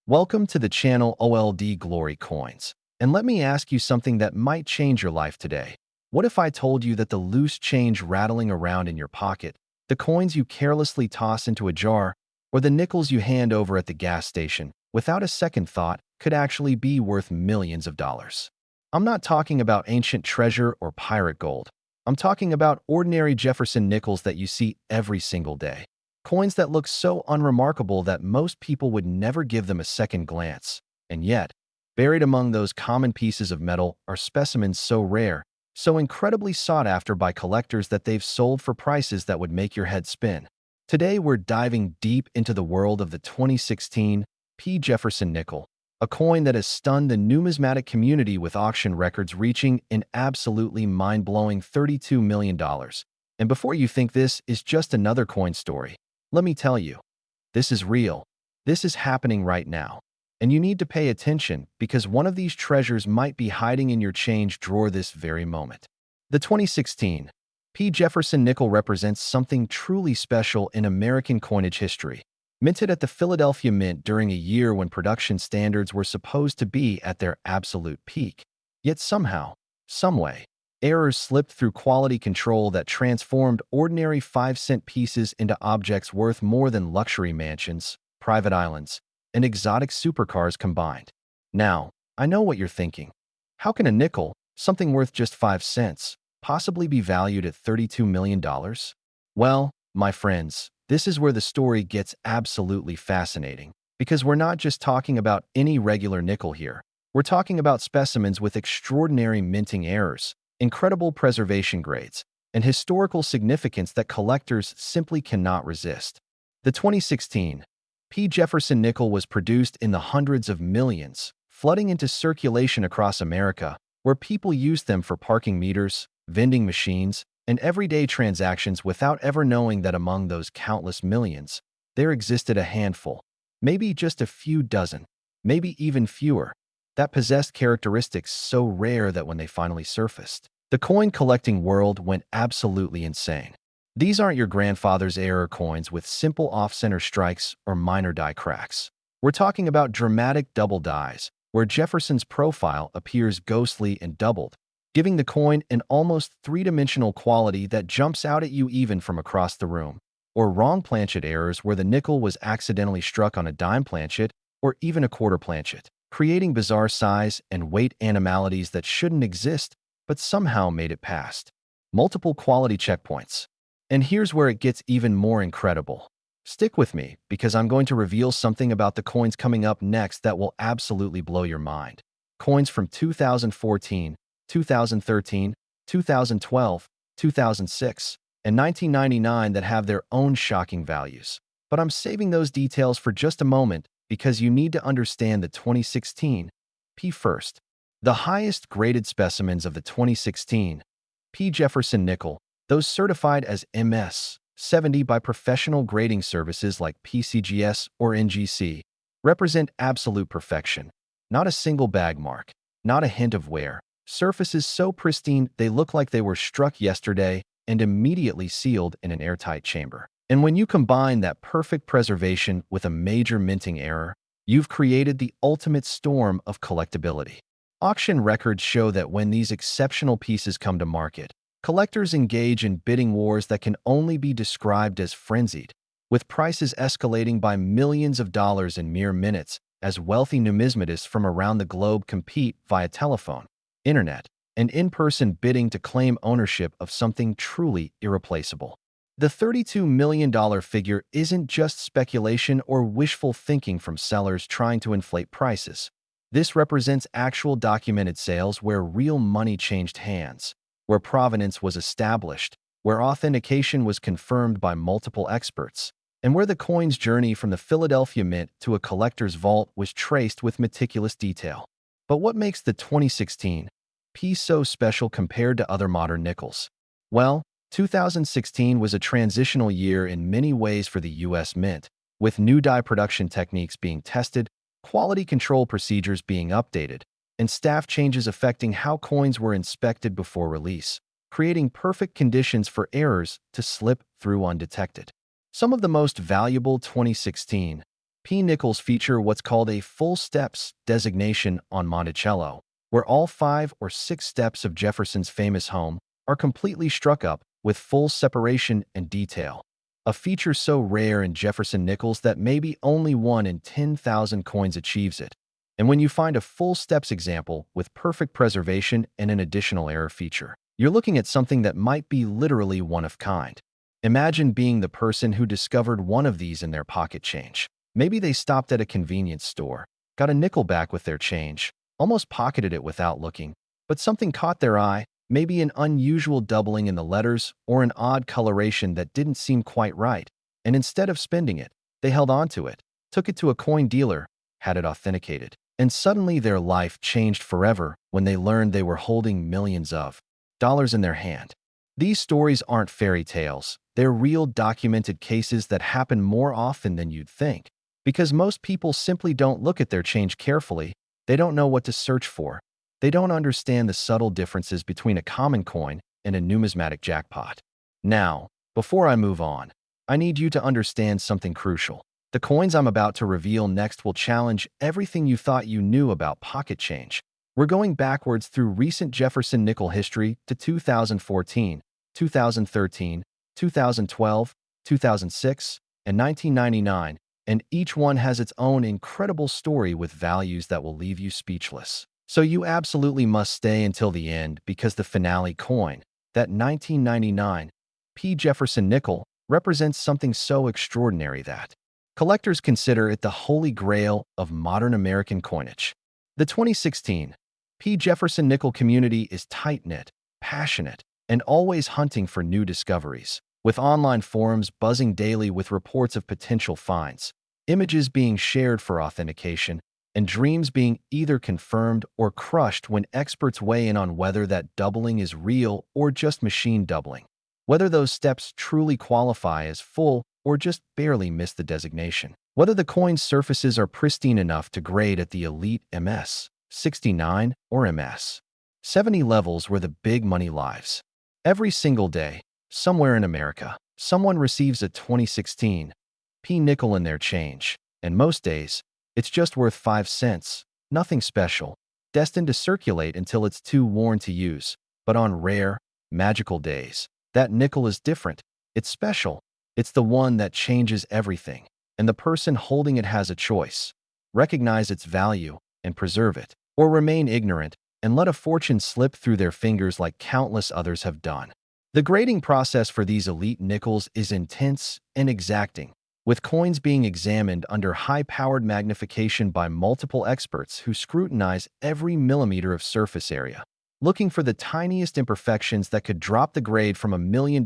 Welcome to the channel OLD Glory Coins. And let me ask you something that might change your life today. What if I told you that the loose change rattling around in your pocket, the coins you carelessly toss into a jar, or the nickels you hand over at the gas station, without a second thought, could actually be worth millions of dollars? I'm not talking about ancient treasure or pirate gold. I'm talking about ordinary Jefferson Nickels that you see every single day. Coins that look so unremarkable that most people would never give them a second glance. And yet, buried among those common pieces of metal are specimens so rare, so incredibly sought after by collectors that they've sold for prices that would make your head spin. Today, we're diving deep into the world of the 2016 P. Jefferson Nickel, a coin that has stunned the numismatic community with auction records reaching an absolutely mind-blowing $32 million. And before you think this is just another coin story, let me tell you, this is real. This is happening right now. And you need to pay attention because one of these treasures might be hiding in your change drawer this very moment. The 2016 P. Jefferson Nickel represents something truly special in American coinage history. Minted at the Philadelphia Mint during a year when production standards were supposed to be at their absolute peak. Yet somehow, someway, errors slipped through quality control that transformed ordinary 5-cent pieces into objects worth more than luxury mansions, private islands, and exotic supercars combined. Now, I know what you're thinking. How can a nickel, something worth just 5 cents, possibly be valued at $32 million? Well, my friends, this is where the story gets absolutely fascinating, because we're not just talking about any regular nickel here. We're talking about specimens with extraordinary minting errors, incredible preservation grades, and historical significance that collectors simply cannot resist. The 2016 P. Jefferson Nickel was produced in the hundreds of millions, flooding into circulation across America, where people used them for parking meters, vending machines, and everyday transactions without ever knowing that among those countless millions, there existed a handful, maybe just a few dozen, maybe even fewer, that possessed characteristics so rare that when they finally surfaced, the coin collecting world went absolutely insane. These aren't your grandfather's error coins with simple off-center strikes or minor die cracks. We're talking about dramatic double dies, where Jefferson's profile appears ghostly and doubled, giving the coin an almost three-dimensional quality that jumps out at you even from across the room. Or wrong planchet errors where the nickel was accidentally struck on a dime planchet or even a quarter planchet, creating bizarre size and weight anomalies that shouldn't exist but somehow made it past multiple quality checkpoints. And here's where it gets even more incredible. Stick with me because I'm going to reveal something about the coins coming up next that will absolutely blow your mind. Coins from 2014, 2013, 2012, 2006, and 1999 that have their own shocking values. But I'm saving those details for just a moment because you need to understand the 2016 P first. The highest graded specimens of the 2016 P. Jefferson Nickel, those certified as MS 70 by professional grading services like PCGS or NGC, represent absolute perfection. Not a single bag mark, not a hint of wear. Surfaces so pristine they look like they were struck yesterday and immediately sealed in an airtight chamber. And when you combine that perfect preservation with a major minting error, you've created the ultimate storm of collectability. Auction records show that when these exceptional pieces come to market, collectors engage in bidding wars that can only be described as frenzied, with prices escalating by millions of dollars in mere minutes as wealthy numismatists from around the globe compete via telephone, internet, and in-person bidding to claim ownership of something truly irreplaceable. The $32 million figure isn't just speculation or wishful thinking from sellers trying to inflate prices. This represents actual documented sales where real money changed hands, where provenance was established, where authentication was confirmed by multiple experts, and where the coin's journey from the Philadelphia Mint to a collector's vault was traced with meticulous detail. But what makes the 2016 P so special compared to other modern nickels? Well, 2016 was a transitional year in many ways for the U.S. Mint, with new die production techniques being tested, quality control procedures being updated, and staff changes affecting how coins were inspected before release, creating perfect conditions for errors to slip through undetected. Some of the most valuable 2016 P nickels feature what's called a full steps designation on Monticello, where all 5 or 6 steps of Jefferson's famous home are completely struck up with full separation and detail. A feature so rare in Jefferson Nickels that maybe only 1 in 10,000 coins achieves it. And when you find a full steps example with perfect preservation and an additional error feature, you're looking at something that might be literally one of kind. Imagine being the person who discovered one of these in their pocket change. Maybe they stopped at a convenience store, got a nickel back with their change, almost pocketed it without looking, but something caught their eye, maybe an unusual doubling in the letters or an odd coloration that didn't seem quite right, and instead of spending it, they held on to it, took it to a coin dealer, had it authenticated, and suddenly their life changed forever when they learned they were holding millions of dollars in their hand. These stories aren't fairy tales. They're real documented cases that happen more often than you'd think. Because most people simply don't look at their change carefully, they don't know what to search for. They don't understand the subtle differences between a common coin and a numismatic jackpot. Now, before I move on, I need you to understand something crucial. The coins I'm about to reveal next will challenge everything you thought you knew about pocket change. We're going backwards through recent Jefferson nickel history to 2014, 2013, 2012, 2006, and 1999, and each one has its own incredible story with values that will leave you speechless. So you absolutely must stay until the end because the finale coin, that 1999 P. Jefferson Nickel, represents something so extraordinary that collectors consider it the holy grail of modern American coinage. The 2016 P. Jefferson Nickel community is tight-knit, passionate, and always hunting for new discoveries, with online forums buzzing daily with reports of potential finds, images being shared for authentication, and dreams being either confirmed or crushed when experts weigh in on whether that doubling is real or just machine doubling, whether those steps truly qualify as full or just barely miss the designation, whether the coin's surfaces are pristine enough to grade at the elite MS 69 or MS 70 levels where the big money lives. Every single day, somewhere in America, someone receives a 2016 P nickel in their change, and most days, it's just worth 5 cents, nothing special, destined to circulate until it's too worn to use. But on rare, magical days, that nickel is different. It's special. It's the one that changes everything, and the person holding it has a choice: recognize its value and preserve it, or remain ignorant and let a fortune slip through their fingers like countless others have done. The grading process for these elite nickels is intense and exacting, with coins being examined under high-powered magnification by multiple experts who scrutinize every millimeter of surface area, looking for the tiniest imperfections that could drop the grade from $1 million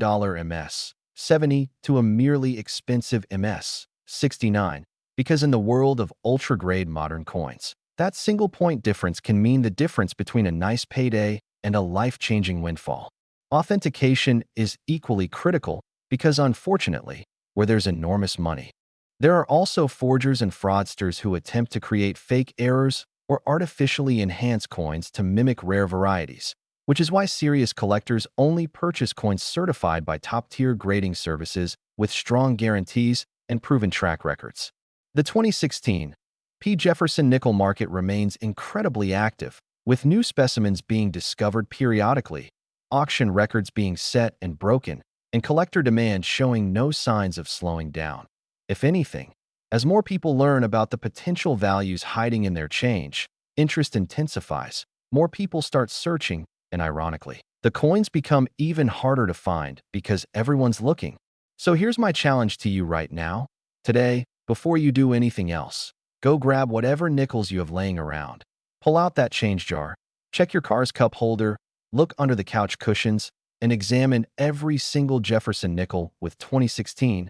MS 70 to a merely expensive MS 69, because in the world of ultra-grade modern coins, that single-point difference can mean the difference between a nice payday and a life-changing windfall. Authentication is equally critical because, unfortunately, where there's enormous money, there are also forgers and fraudsters who attempt to create fake errors or artificially enhance coins to mimic rare varieties, which is why serious collectors only purchase coins certified by top-tier grading services with strong guarantees and proven track records. The 2016 P. Jefferson Nickel market remains incredibly active, with new specimens being discovered periodically, auction records being set and broken, and collector demand showing no signs of slowing down. If anything, as more people learn about the potential values hiding in their change, interest intensifies, more people start searching, and ironically, the coins become even harder to find because everyone's looking. So here's my challenge to you right now. Today, before you do anything else, go grab whatever nickels you have laying around. Pull out that change jar, check your car's cup holder, look under the couch cushions, and examine every single Jefferson nickel with 2016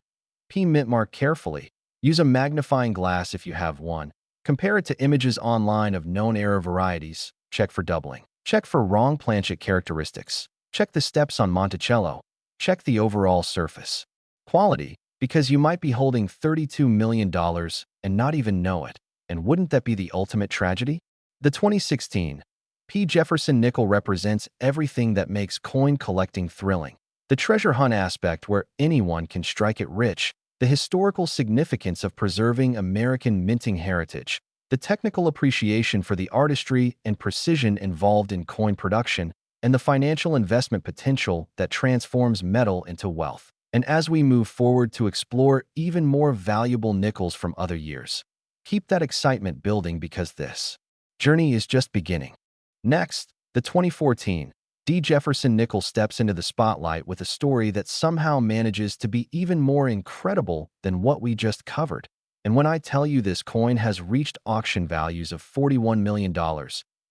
P mint mark carefully. Use a magnifying glass if you have one. Compare it to images online of known error varieties. Check for doubling. Check for wrong planchet characteristics. Check the steps on Monticello. Check the overall surface quality, because you might be holding $32 million and not even know it. And wouldn't that be the ultimate tragedy? The 2016 P. Jefferson Nickel represents everything that makes coin collecting thrilling. The treasure hunt aspect where anyone can strike it rich, the historical significance of preserving American minting heritage, the technical appreciation for the artistry and precision involved in coin production, and the financial investment potential that transforms metal into wealth. And as we move forward to explore even more valuable nickels from other years, keep that excitement building because this journey is just beginning. Next, the 2014 Jefferson Nickel steps into the spotlight with a story that somehow manages to be even more incredible than what we just covered. And when I tell you this coin has reached auction values of $41 million,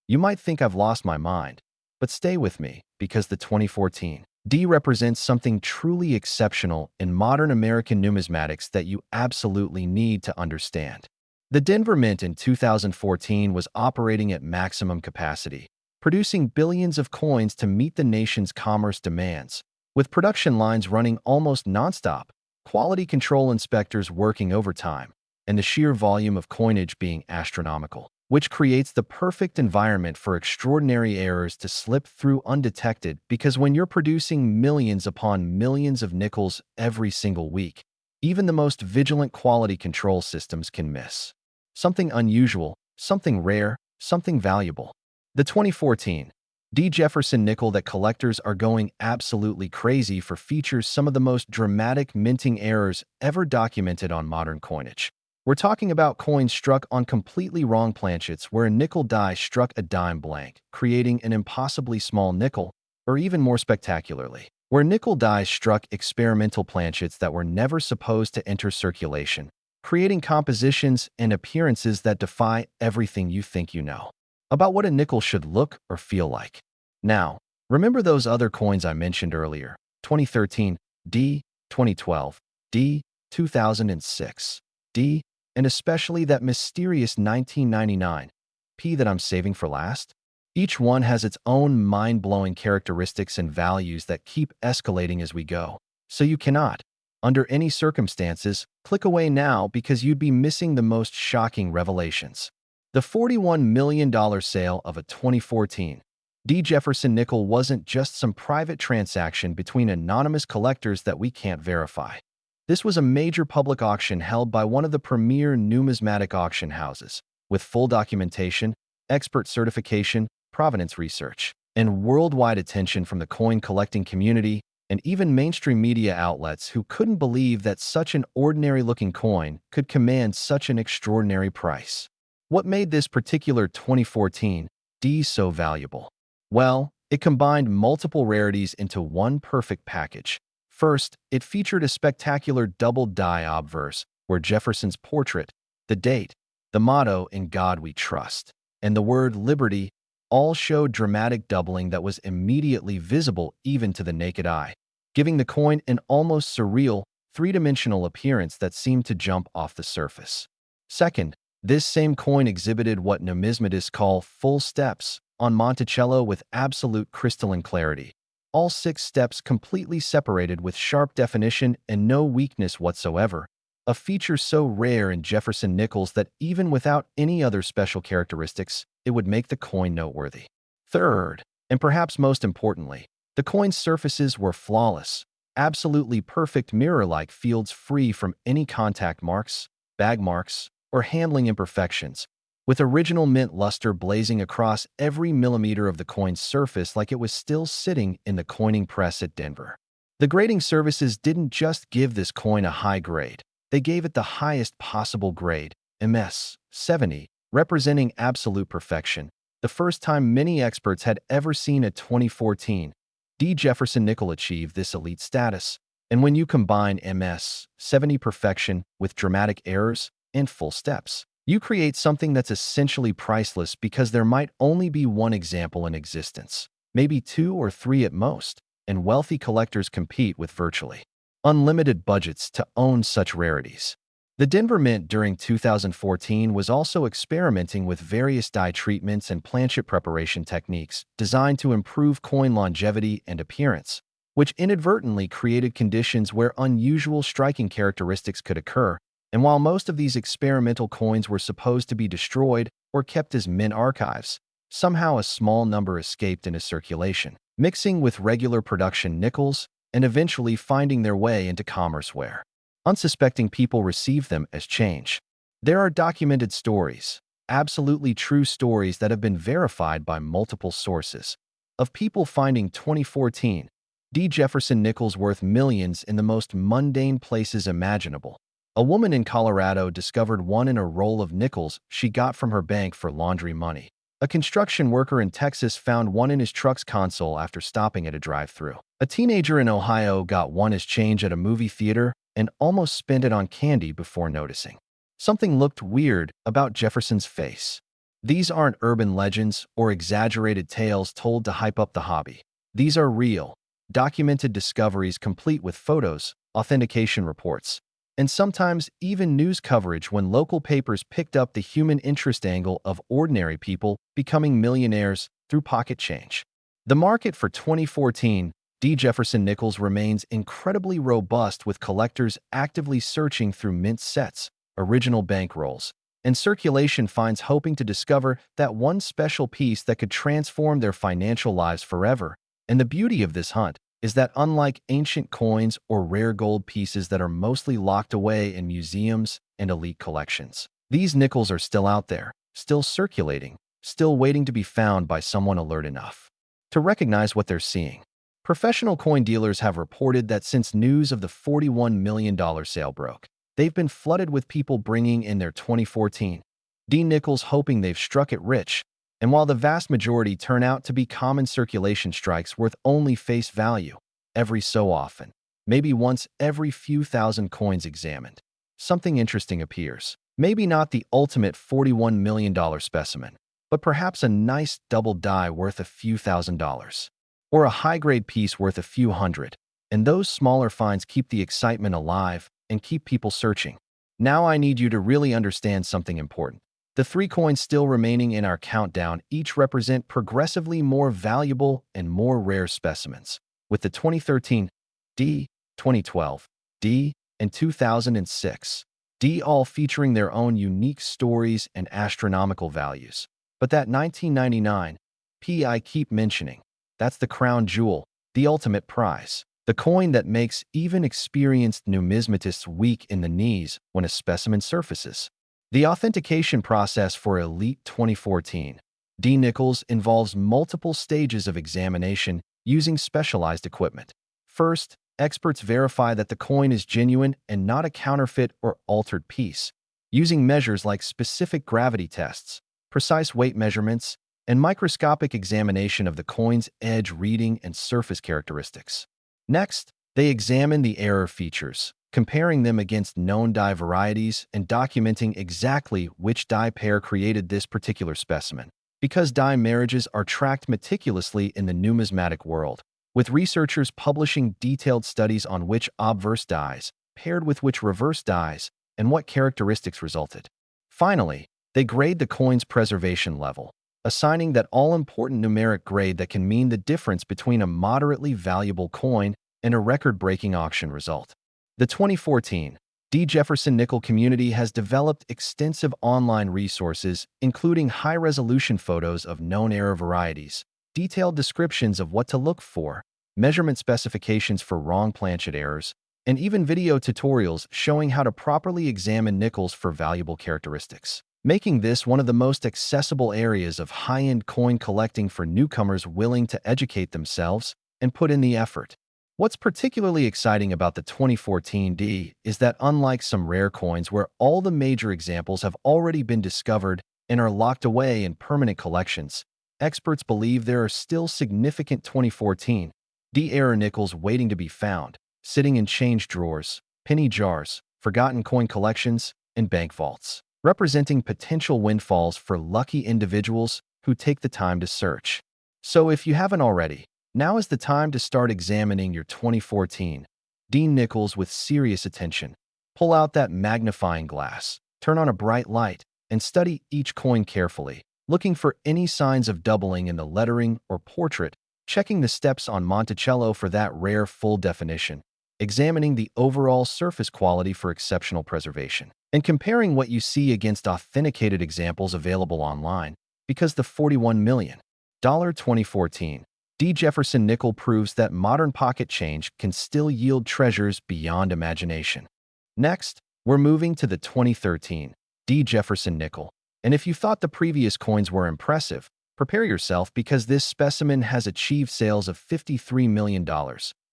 you might think I've lost my mind. But stay with me, because the 2014 D represents something truly exceptional in modern American numismatics that you absolutely need to understand. The Denver Mint in 2014 was operating at maximum capacity, producing billions of coins to meet the nation's commerce demands. With production lines running almost nonstop, quality control inspectors working overtime, and the sheer volume of coinage being astronomical, which creates the perfect environment for extraordinary errors to slip through undetected, because when you're producing millions upon millions of nickels every single week, even the most vigilant quality control systems can miss something unusual, something rare, something valuable. The 2014 Jefferson Nickel that collectors are going absolutely crazy for features some of the most dramatic minting errors ever documented on modern coinage. We're talking about coins struck on completely wrong planchets where a nickel die struck a dime blank, creating an impossibly small nickel, or even more spectacularly, where nickel dies struck experimental planchets that were never supposed to enter circulation, creating compositions and appearances that defy everything you think you know about what a nickel should look or feel like. Now, remember those other coins I mentioned earlier: 2013 D, 2012 D, 2006 D, and especially that mysterious 1999 P that I'm saving for last? Each one has its own mind-blowing characteristics and values that keep escalating as we go. So you cannot, under any circumstances, click away now because you'd be missing the most shocking revelations. The $41 million sale of a 2014 Jefferson Nickel wasn't just some private transaction between anonymous collectors that we can't verify. This was a major public auction held by one of the premier numismatic auction houses, with full documentation, expert certification, provenance research, and worldwide attention from the coin collecting community and even mainstream media outlets who couldn't believe that such an ordinary-looking coin could command such an extraordinary price. What made this particular 2014 D so valuable? Well, it combined multiple rarities into one perfect package. First, it featured a spectacular double die obverse where Jefferson's portrait, the date, the motto "In God We Trust," and the word "Liberty" all showed dramatic doubling that was immediately visible even to the naked eye, giving the coin an almost surreal, three-dimensional appearance that seemed to jump off the surface. Second, this same coin exhibited what numismatists call full steps on Monticello with absolute crystalline clarity. All 6 steps completely separated with sharp definition and no weakness whatsoever, a feature so rare in Jefferson Nickels that even without any other special characteristics, it would make the coin noteworthy. Third, and perhaps most importantly, the coin's surfaces were flawless, absolutely perfect mirror-like fields free from any contact marks, bag marks, or handling imperfections, with original mint luster blazing across every millimeter of the coin's surface like it was still sitting in the coining press at Denver. The grading services didn't just give this coin a high grade, they gave it the highest possible grade, MS 70, representing absolute perfection, the first time many experts had ever seen a 2014 Jefferson Nickel achieve this elite status. And when you combine MS 70 perfection with dramatic errors and full steps, you create something that's essentially priceless because there might only be one example in existence, maybe 2 or 3 at most, and wealthy collectors compete with virtually unlimited budgets to own such rarities. The Denver Mint during 2014 was also experimenting with various die treatments and planchet preparation techniques designed to improve coin longevity and appearance, which inadvertently created conditions where unusual striking characteristics could occur. And while most of these experimental coins were supposed to be destroyed or kept as mint archives, somehow a small number escaped into circulation, mixing with regular production nickels and eventually finding their way into commerce where Unsuspecting people receive them as change. There are documented stories, absolutely true stories that have been verified by multiple sources, of people finding 2014 Jefferson Nickels worth millions in the most mundane places imaginable. A woman in Colorado discovered one in a roll of nickels she got from her bank for laundry money. A construction worker in Texas found one in his truck's console after stopping at a drive-thru. A teenager in Ohio got one as change at a movie theater and almost spent it on candy before noticing something looked weird about Jefferson's face. These aren't urban legends or exaggerated tales told to hype up the hobby. These are real, documented discoveries complete with photos, authentication reports, and sometimes even news coverage when local papers picked up the human interest angle of ordinary people becoming millionaires through pocket change. The market for 2014 Jefferson Nickels remains incredibly robust, with collectors actively searching through mint sets, original bankrolls, and circulation finds hoping to discover that one special piece that could transform their financial lives forever. And the beauty of this hunt is that unlike ancient coins or rare gold pieces that are mostly locked away in museums and elite collections, these nickels are still out there, still circulating, still waiting to be found by someone alert enough to recognize what they're seeing. Professional coin dealers have reported that since news of the $41 million sale broke, they've been flooded with people bringing in their 2014 nickels hoping they've struck it rich. And while the vast majority turn out to be common circulation strikes worth only face value, every so often, maybe once every few thousand coins examined, something interesting appears. Maybe not the ultimate $41 million specimen, but perhaps a nice double die worth a few $1,000s, or a high-grade piece worth a few hundred. And those smaller finds keep the excitement alive and keep people searching. Now I need you to really understand something important. The 3 coins still remaining in our countdown each represent progressively more valuable and more rare specimens, with the 2013 2012 and 2006 all featuring their own unique stories and astronomical values. But that 1999 I keep mentioning, that's the crown jewel, the ultimate prize, the coin that makes even experienced numismatists weak in the knees when a specimen surfaces. The authentication process for elite 2014 nickels involves multiple stages of examination using specialized equipment. First, experts verify that the coin is genuine and not a counterfeit or altered piece, using measures like specific gravity tests, precise weight measurements, and microscopic examination of the coin's edge reading and surface characteristics. Next, they examine the error features, comparing them against known die varieties and documenting exactly which die pair created this particular specimen. Because die marriages are tracked meticulously in the numismatic world, with researchers publishing detailed studies on which obverse dies paired with which reverse dies and what characteristics resulted. Finally, they grade the coin's preservation level, assigning that all-important numeric grade that can mean the difference between a moderately valuable coin and a record-breaking auction result. The 2014 Jefferson Nickel community has developed extensive online resources, including high-resolution photos of known error varieties, detailed descriptions of what to look for, measurement specifications for wrong planchet errors, and even video tutorials showing how to properly examine nickels for valuable characteristics, making this one of the most accessible areas of high-end coin collecting for newcomers willing to educate themselves and put in the effort. What's particularly exciting about the 2014 is that unlike some rare coins where all the major examples have already been discovered and are locked away in permanent collections, experts believe there are still significant 2014 error nickels waiting to be found, sitting in change drawers, penny jars, forgotten coin collections, and bank vaults, representing potential windfalls for lucky individuals who take the time to search. So if you haven't already, now is the time to start examining your 2014 nickels with serious attention. Pull out that magnifying glass, turn on a bright light, and study each coin carefully, looking for any signs of doubling in the lettering or portrait, checking the steps on Monticello for that rare full definition, examining the overall surface quality for exceptional preservation, and comparing what you see against authenticated examples available online, because the $41 million 2014 Jefferson Nickel proves that modern pocket change can still yield treasures beyond imagination. Next, we're moving to the 2013 D. Jefferson Nickel. And if you thought the previous coins were impressive, prepare yourself because this specimen has achieved sales of $53 million,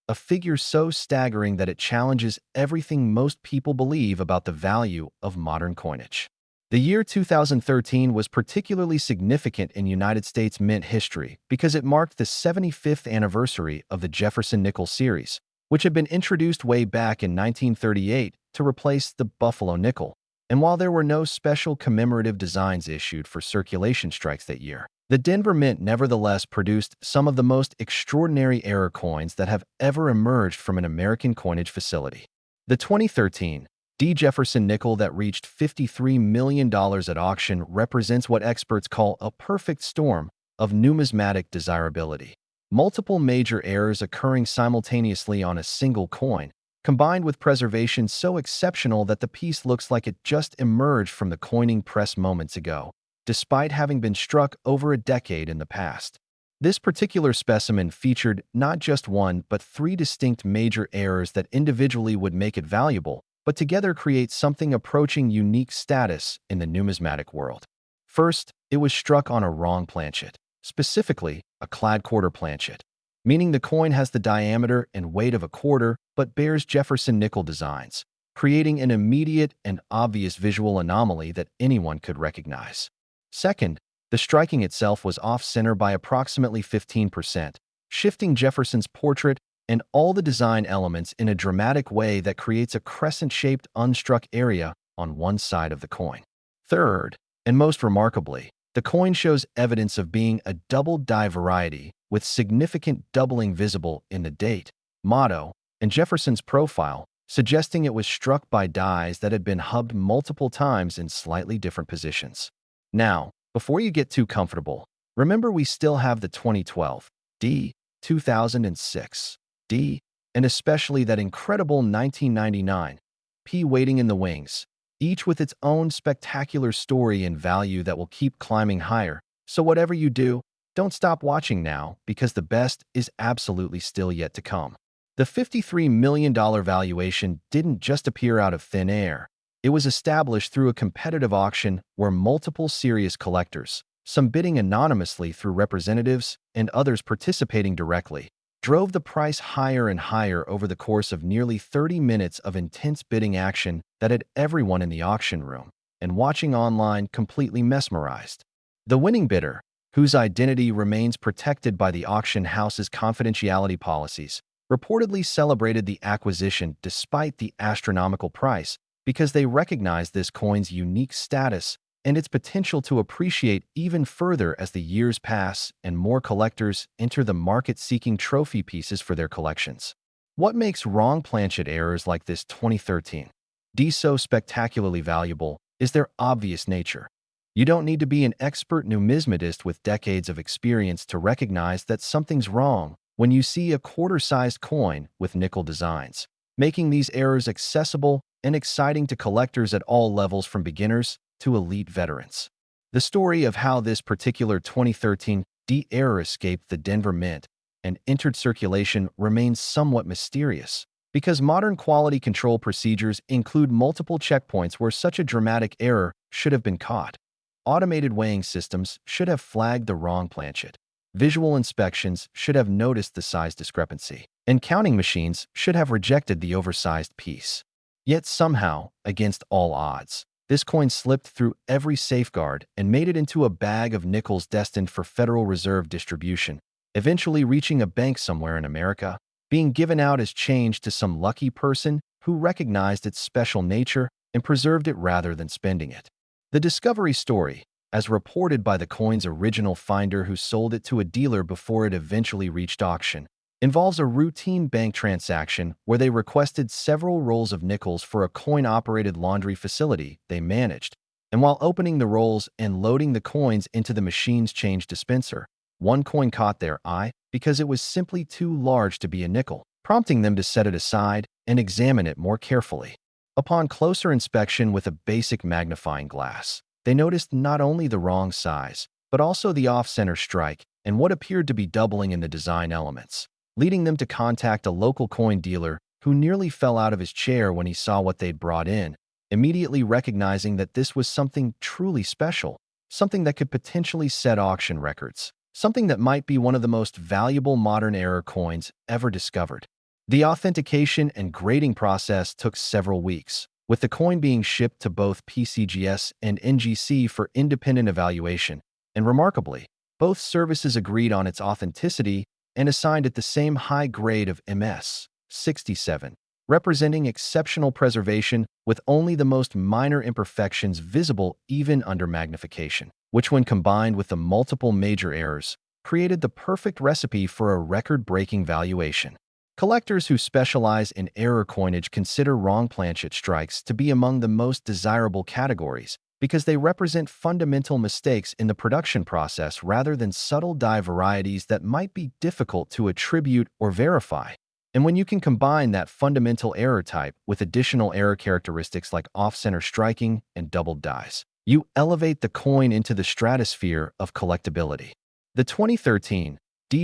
a figure so staggering that it challenges everything most people believe about the value of modern coinage. The year 2013 was particularly significant in United States mint history because it marked the 75th anniversary of the Jefferson Nickel series, which had been introduced way back in 1938 to replace the Buffalo nickel. And while there were no special commemorative designs issued for circulation strikes that year, the Denver Mint nevertheless produced some of the most extraordinary error coins that have ever emerged from an American coinage facility. The 2013 D. Jefferson Nickel that reached $53 million at auction represents what experts call a perfect storm of numismatic desirability. Multiple major errors occurring simultaneously on a single coin, combined with preservation so exceptional that the piece looks like it just emerged from the coining press moments ago, despite having been struck over a decade in the past. This particular specimen featured not just one but three distinct major errors that individually would make it valuable, but together create something approaching unique status in the numismatic world. First, it was struck on a wrong planchet, specifically a clad quarter planchet, meaning the coin has the diameter and weight of a quarter but bears Jefferson Nickel designs, creating an immediate and obvious visual anomaly that anyone could recognize. Second, the striking itself was off-center by approximately 15%, shifting Jefferson's portrait and all the design elements in a dramatic way that creates a crescent-shaped unstruck area on one side of the coin. Third, and most remarkably, the coin shows evidence of being a double die variety with significant doubling visible in the date, motto, and Jefferson's profile, suggesting it was struck by dies that had been hubbed multiple times in slightly different positions. Now, before you get too comfortable, remember we still have the 2012 D, 2006 D, and especially that incredible 1999 P waiting in the wings, each with its own spectacular story and value that will keep climbing higher. So whatever you do, don't stop watching now because the best is absolutely still yet to come. The $53 million valuation didn't just appear out of thin air. It was established through a competitive auction where multiple serious collectors, some bidding anonymously through representatives and others participating directly, drove the price higher and higher over the course of nearly 30 minutes of intense bidding action that had everyone in the auction room and watching online completely mesmerized. The winning bidder, whose identity remains protected by the auction house's confidentiality policies, reportedly celebrated the acquisition despite the astronomical price because they recognized this coin's unique status and its potential to appreciate even further as the years pass and more collectors enter the market seeking trophy pieces for their collections. What makes wrong planchet errors like this 2013 D so spectacularly valuable is their obvious nature. You don't need to be an expert numismatist with decades of experience to recognize that something's wrong when you see a quarter-sized coin with nickel designs, making these errors accessible and exciting to collectors at all levels from beginners to elite veterans. The story of how this particular 2013 D error escaped the Denver Mint and entered circulation remains somewhat mysterious because modern quality control procedures include multiple checkpoints where such a dramatic error should have been caught. Automated weighing systems should have flagged the wrong planchet. Visual inspections should have noticed the size discrepancy, and counting machines should have rejected the oversized piece. Yet somehow, against all odds, this coin slipped through every safeguard and made it into a bag of nickels destined for Federal Reserve distribution, eventually reaching a bank somewhere in America, being given out as change to some lucky person who recognized its special nature and preserved it rather than spending it. The discovery story, as reported by the coin's original finder who sold it to a dealer before it eventually reached auction, involves a routine bank transaction where they requested several rolls of nickels for a coin-operated laundry facility they managed, and while opening the rolls and loading the coins into the machine's change dispenser, one coin caught their eye because it was simply too large to be a nickel, prompting them to set it aside and examine it more carefully. Upon closer inspection with a basic magnifying glass, they noticed not only the wrong size, but also the off-center strike and what appeared to be doubling in the design elements, leading them to contact a local coin dealer who nearly fell out of his chair when he saw what they'd brought in, immediately recognizing that this was something truly special, something that could potentially set auction records, something that might be one of the most valuable modern-era coins ever discovered. The authentication and grading process took several weeks, with the coin being shipped to both PCGS and NGC for independent evaluation, and remarkably, both services agreed on its authenticity and assigned it the same high grade of MS 67, representing exceptional preservation with only the most minor imperfections visible even under magnification, which when combined with the multiple major errors, created the perfect recipe for a record-breaking valuation. Collectors who specialize in error coinage consider wrong planchet strikes to be among the most desirable categories because they represent fundamental mistakes in the production process rather than subtle die varieties that might be difficult to attribute or verify. And when you can combine that fundamental error type with additional error characteristics like off-center striking and doubled dies, you elevate the coin into the stratosphere of collectability. The 2013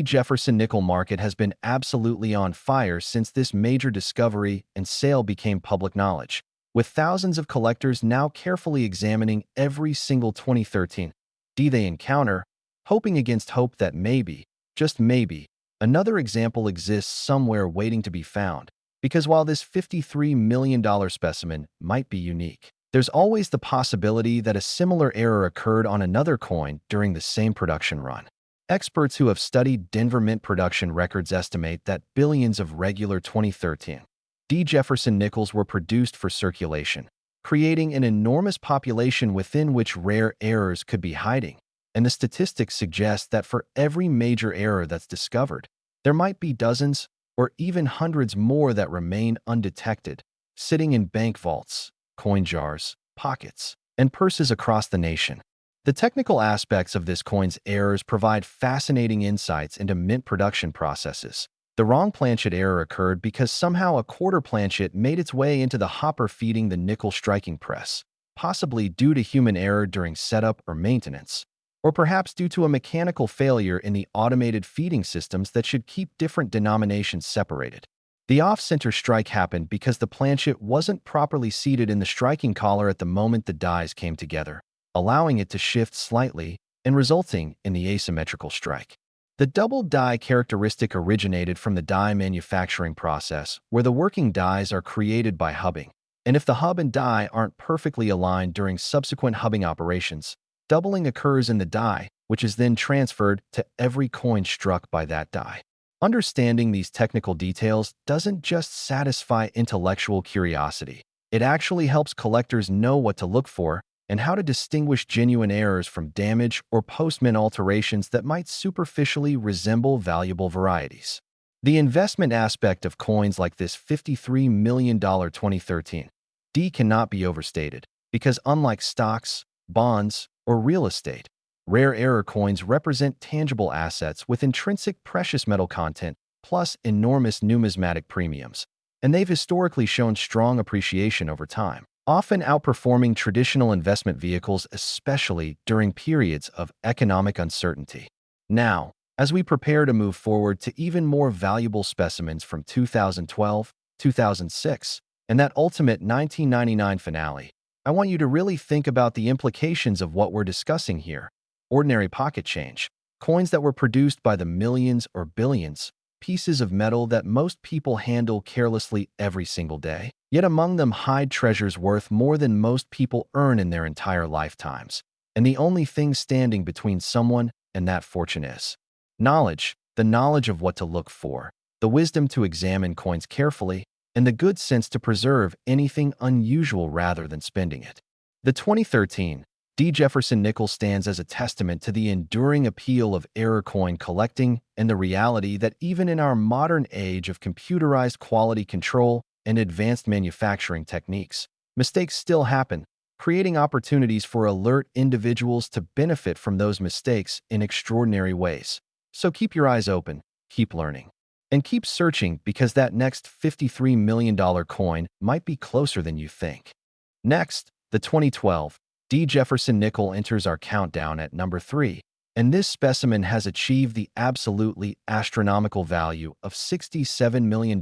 Jefferson Nickel market has been absolutely on fire since this major discovery and sale became public knowledge, with thousands of collectors now carefully examining every single 2013 they encounter, hoping against hope that maybe, just maybe, another example exists somewhere waiting to be found. Because while this $53 million specimen might be unique, there's always the possibility that a similar error occurred on another coin during the same production run. Experts who have studied Denver Mint production records estimate that billions of regular 2013 Jefferson Nickels were produced for circulation, creating an enormous population within which rare errors could be hiding. And the statistics suggest that for every major error that's discovered, there might be dozens or even hundreds more that remain undetected, sitting in bank vaults, coin jars, pockets, and purses across the nation. The technical aspects of this coin's errors provide fascinating insights into mint production processes. The wrong planchet error occurred because somehow a quarter planchet made its way into the hopper feeding the nickel striking press, possibly due to human error during setup or maintenance, or perhaps due to a mechanical failure in the automated feeding systems that should keep different denominations separated. The off-center strike happened because the planchet wasn't properly seated in the striking collar at the moment the dies came together, allowing it to shift slightly and resulting in the asymmetrical strike. The double die characteristic originated from the die manufacturing process, where the working dies are created by hubbing. And if the hub and die aren't perfectly aligned during subsequent hubbing operations, doubling occurs in the die, which is then transferred to every coin struck by that die. Understanding these technical details doesn't just satisfy intellectual curiosity. It actually helps collectors know what to look for and how to distinguish genuine errors from damage or post-mint alterations that might superficially resemble valuable varieties. The investment aspect of coins like this $53 million 2013 cannot be overstated, because unlike stocks, bonds, or real estate, rare error coins represent tangible assets with intrinsic precious metal content plus enormous numismatic premiums, and they've historically shown strong appreciation over time, often outperforming traditional investment vehicles, especially during periods of economic uncertainty. Now, as we prepare to move forward to even more valuable specimens from 2012, 2006, and that ultimate 1999 finale, I want you to really think about the implications of what we're discussing here. Ordinary pocket change, coins that were produced by the millions or billions, pieces of metal that most people handle carelessly every single day. Yet among them hide treasures worth more than most people earn in their entire lifetimes. And the only thing standing between someone and that fortune is knowledge, the knowledge of what to look for, the wisdom to examine coins carefully, and the good sense to preserve anything unusual rather than spending it. The 2013 Jefferson Nickel stands as a testament to the enduring appeal of error coin collecting and the reality that even in our modern age of computerized quality control and advanced manufacturing techniques, mistakes still happen, creating opportunities for alert individuals to benefit from those mistakes in extraordinary ways. So keep your eyes open, keep learning, and keep searching, because that next $53 million coin might be closer than you think. Next, the 2012 Jefferson Nickel enters our countdown at number 3, and this specimen has achieved the absolutely astronomical value of $67 million,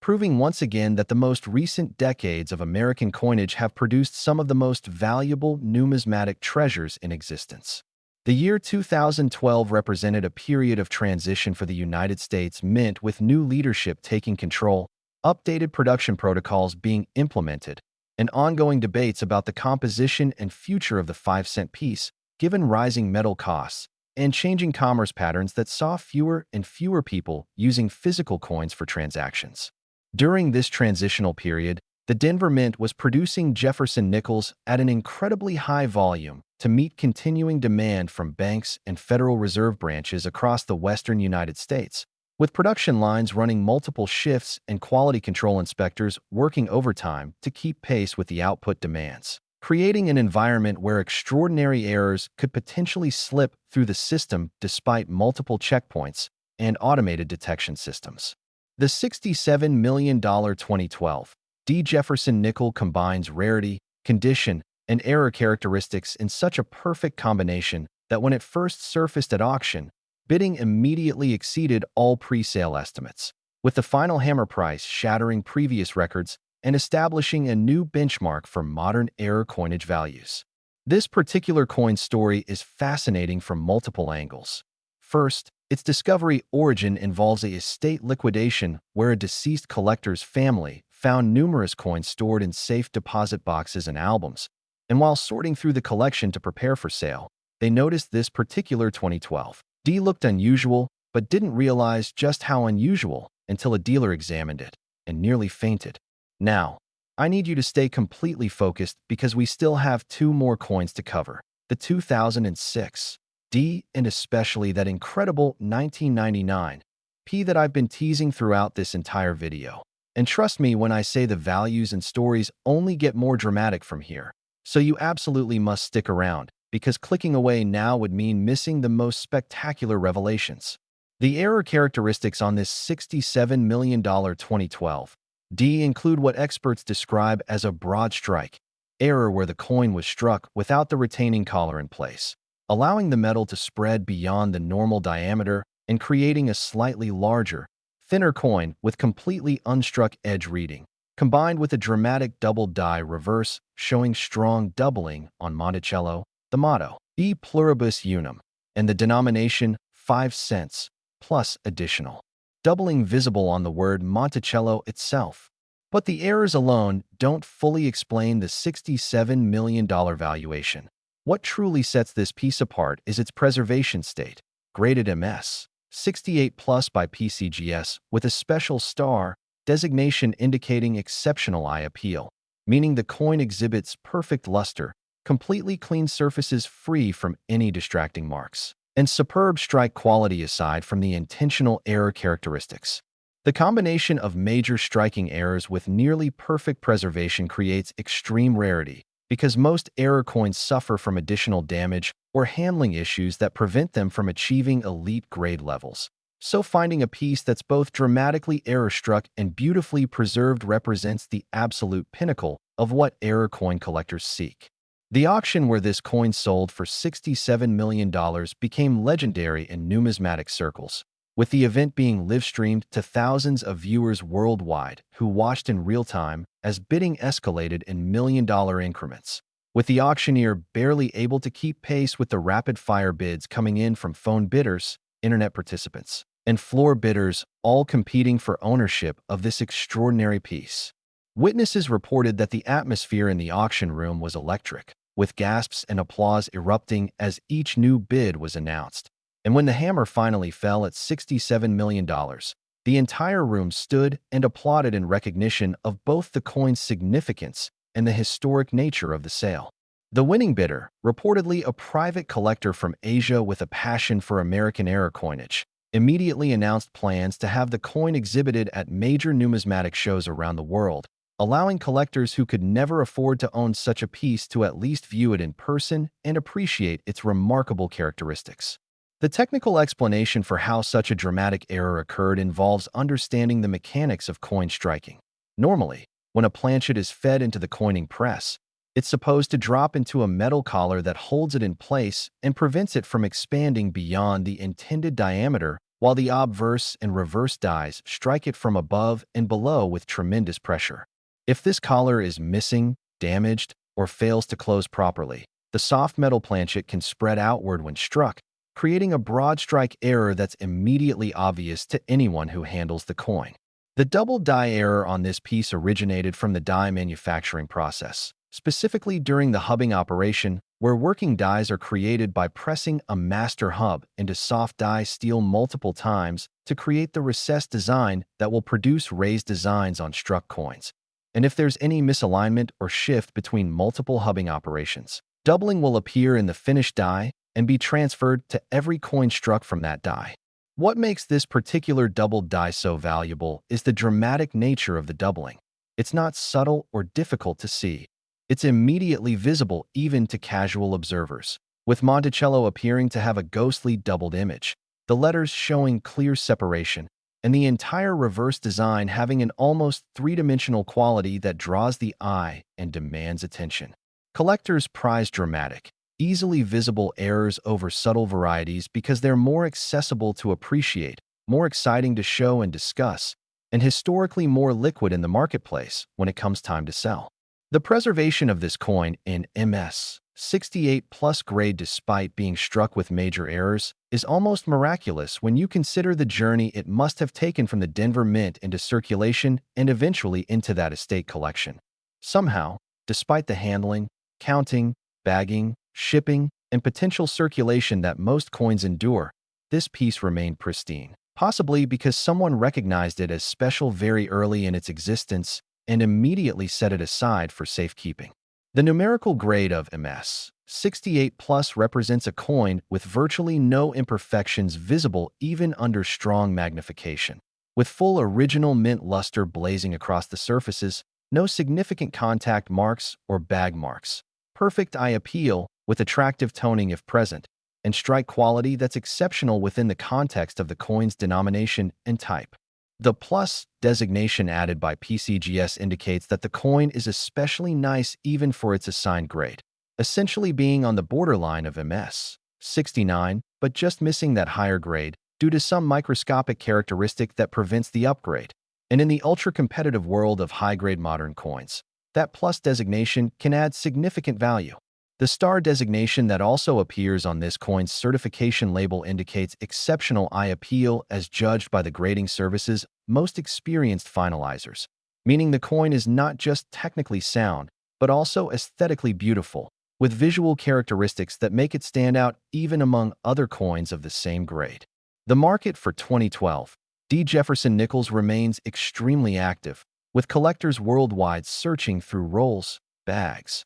proving once again that the most recent decades of American coinage have produced some of the most valuable numismatic treasures in existence. The year 2012 represented a period of transition for the United States Mint, with new leadership taking control, updated production protocols being implemented, and ongoing debates about the composition and future of the 5-cent piece, given rising metal costs and changing commerce patterns that saw fewer and fewer people using physical coins for transactions. During this transitional period, the Denver Mint was producing Jefferson Nickels at an incredibly high volume to meet continuing demand from banks and Federal Reserve branches across the western United States, with production lines running multiple shifts and quality control inspectors working overtime to keep pace with the output demands, creating an environment where extraordinary errors could potentially slip through the system despite multiple checkpoints and automated detection systems. The $67 million 2012 Jefferson Nickel combines rarity, condition, and error characteristics in such a perfect combination that when it first surfaced at auction, bidding immediately exceeded all pre-sale estimates, with the final hammer price shattering previous records and establishing a new benchmark for modern error coinage values. This particular coin story is fascinating from multiple angles. First, its discovery origin involves a estate liquidation where a deceased collector's family found numerous coins stored in safe deposit boxes and albums, and while sorting through the collection to prepare for sale, they noticed this particular 2012 D looked unusual, but didn't realize just how unusual until a dealer examined it and nearly fainted. Now, I need you to stay completely focused because we still have two more coins to cover: the 2006 D and especially that incredible 1999 P that I've been teasing throughout this entire video. And trust me when I say the values and stories only get more dramatic from here. So you absolutely must stick around, because clicking away now would mean missing the most spectacular revelations. The error characteristics on this $67 million 2012 D include what experts describe as a broadstrike error, where the coin was struck without the retaining collar in place, allowing the metal to spread beyond the normal diameter and creating a slightly larger, thinner coin with completely unstruck edge reading, combined with a dramatic double die reverse showing strong doubling on Monticello, the motto, E pluribus unum, and the denomination 5 cents, plus additional doubling visible on the word Monticello itself. But the errors alone don't fully explain the $67 million valuation. What truly sets this piece apart is its preservation state, graded MS 68 plus by PCGS, with a special star designation indicating exceptional eye appeal, meaning the coin exhibits perfect luster, completely clean surfaces free from any distracting marks, and superb strike quality aside from the intentional error characteristics. The combination of major striking errors with nearly perfect preservation creates extreme rarity, because most error coins suffer from additional damage or handling issues that prevent them from achieving elite grade levels. So finding a piece that's both dramatically error-struck and beautifully preserved represents the absolute pinnacle of what error coin collectors seek. The auction where this coin sold for $67 million became legendary in numismatic circles, with the event being live-streamed to thousands of viewers worldwide who watched in real time as bidding escalated in million-dollar increments, with the auctioneer barely able to keep pace with the rapid-fire bids coming in from phone bidders, internet participants, and floor bidders, all competing for ownership of this extraordinary piece. Witnesses reported that the atmosphere in the auction room was electric, with gasps and applause erupting as each new bid was announced. And when the hammer finally fell at $67 million, the entire room stood and applauded in recognition of both the coin's significance and the historic nature of the sale. The winning bidder, reportedly a private collector from Asia with a passion for American era coinage, immediately announced plans to have the coin exhibited at major numismatic shows around the world, allowing collectors who could never afford to own such a piece to at least view it in person and appreciate its remarkable characteristics. The technical explanation for how such a dramatic error occurred involves understanding the mechanics of coin striking. Normally, when a planchet is fed into the coining press, it's supposed to drop into a metal collar that holds it in place and prevents it from expanding beyond the intended diameter while the obverse and reverse dies strike it from above and below with tremendous pressure. If this collar is missing, damaged, or fails to close properly, the soft metal planchet can spread outward when struck, creating a broad strike error that's immediately obvious to anyone who handles the coin. The double die error on this piece originated from the die manufacturing process, specifically during the hubbing operation, where working dies are created by pressing a master hub into soft die steel multiple times to create the recessed design that will produce raised designs on struck coins. And if there's any misalignment or shift between multiple hubbing operations, doubling will appear in the finished die and be transferred to every coin struck from that die. What makes this particular double die so valuable is the dramatic nature of the doubling. It's not subtle or difficult to see. It's immediately visible even to casual observers, with Monticello appearing to have a ghostly doubled image, the letters showing clear separation, and the entire reverse design having an almost three-dimensional quality that draws the eye and demands attention. Collectors prize dramatic, easily visible errors over subtle varieties because they're more accessible to appreciate, more exciting to show and discuss, and historically more liquid in the marketplace when it comes time to sell. The preservation of this coin in MS 68 plus grade despite being struck with major errors is almost miraculous when you consider the journey it must have taken from the Denver Mint into circulation and eventually into that estate collection. Somehow, despite the handling, counting, bagging, shipping, and potential circulation that most coins endure, this piece remained pristine, possibly because someone recognized it as special very early in its existence and immediately set it aside for safekeeping. The numerical grade of MS 68 plus represents a coin with virtually no imperfections visible even under strong magnification. With full original mint luster blazing across the surfaces, no significant contact marks or bag marks. Perfect eye appeal with attractive toning if present, and strike quality that's exceptional within the context of the coin's denomination and type. The plus designation added by PCGS indicates that the coin is especially nice even for its assigned grade, essentially being on the borderline of MS 69, but just missing that higher grade due to some microscopic characteristic that prevents the upgrade. And in the ultra-competitive world of high-grade modern coins, that plus designation can add significant value. The star designation that also appears on this coin's certification label indicates exceptional eye appeal as judged by the grading service's most experienced finalizers, meaning the coin is not just technically sound, but also aesthetically beautiful, with visual characteristics that make it stand out even among other coins of the same grade. The market for 2012 Jefferson Nickels remains extremely active, with collectors worldwide searching through rolls, bags,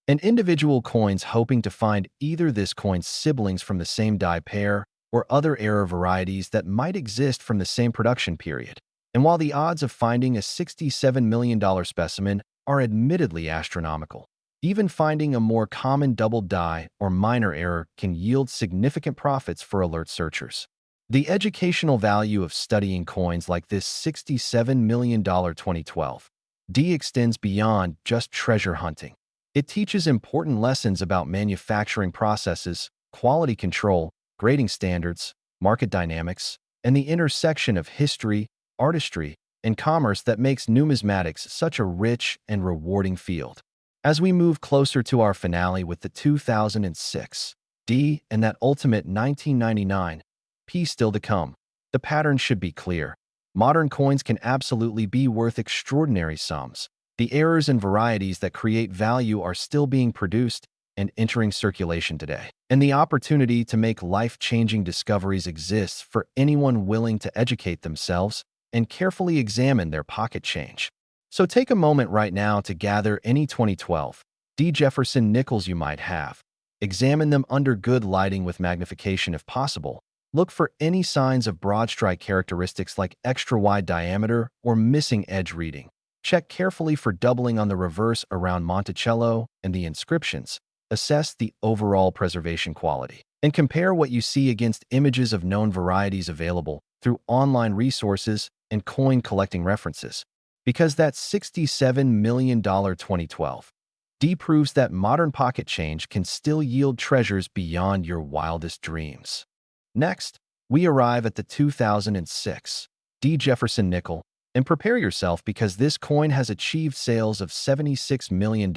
and individual coins hoping to find either this coin's siblings from the same die pair or other era varieties that might exist from the same production period. And while the odds of finding a $67 million specimen are admittedly astronomical, even finding a more common double die or minor error can yield significant profits for alert searchers. The educational value of studying coins like this $67 million 2012 D extends beyond just treasure hunting. It teaches important lessons about manufacturing processes, quality control, grading standards, market dynamics, and the intersection of history, artistry, and commerce that makes numismatics such a rich and rewarding field. As we move closer to our finale with the 2006 D and that ultimate 1999 P still to come, the pattern should be clear. Modern coins can absolutely be worth extraordinary sums. The errors and varieties that create value are still being produced and entering circulation today. And the opportunity to make life-changing discoveries exists for anyone willing to educate themselves and carefully examine their pocket change. So take a moment right now to gather any 2012 D. Jefferson Nickels you might have. Examine them under good lighting with magnification if possible. Look for any signs of broadstrike characteristics like extra wide diameter or missing edge reading. Check carefully for doubling on the reverse around Monticello and the inscriptions. Assess the overall preservation quality, and compare what you see against images of known varieties available through online resources and coin collecting references. Because that $67 million 2012 D proves that modern pocket change can still yield treasures beyond your wildest dreams. Next, we arrive at the 2006 D. Jefferson Nickel, and prepare yourself because this coin has achieved sales of $76 million,